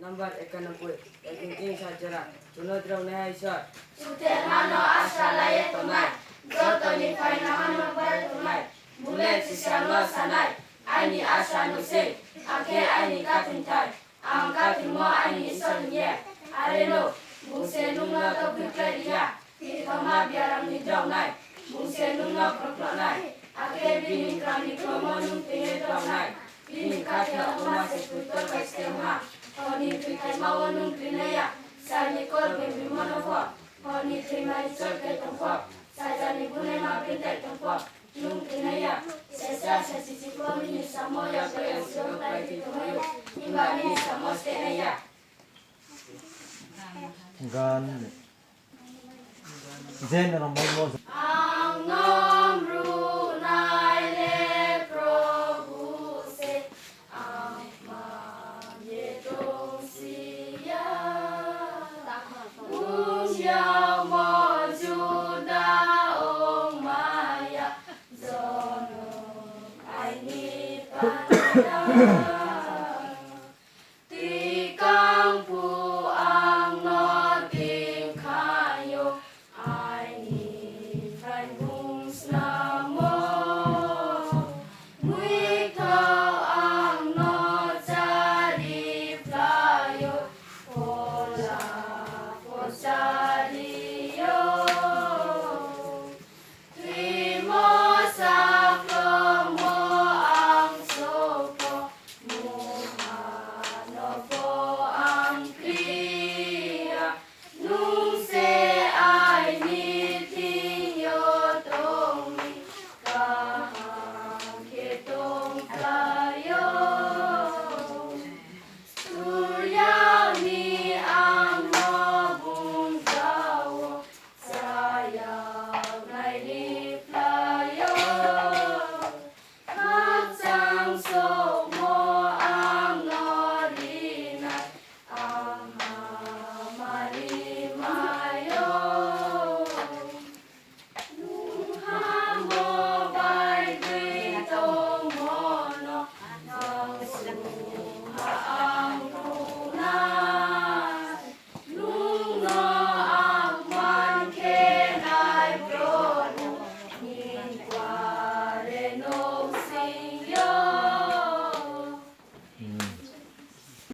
Nomor 91 King Sajara Junodrong Nahaisor Sutermano Asalaya Tonai Gotoni Painamano Tonai Bulet Sisano Sanai Aini Asanuse Ake Aini Katintai Angkatimo Aini Isonya Areno Buse Nungno Topikaria Kitoma Biaram Nidronai Buse Nungno Proklonai Ake Bini Krami Kromonung Tingetronai Bini Katya Uma Sekutor Kastema Honi Fikai Mawonung Klinaya Sani Korbe Bimonova Honi Trimai Sorke Topop Sajani Bune Mabintai Topop Nung Klinaya Sesa Sisi Klomini Samoya Koyang Sirokai Titomayo Imbani Samoste Naya Gan Zen Ramon Ang nomru nai le probuse ang magetong siya Usiyaw mo judaong maya Zono ay ni panay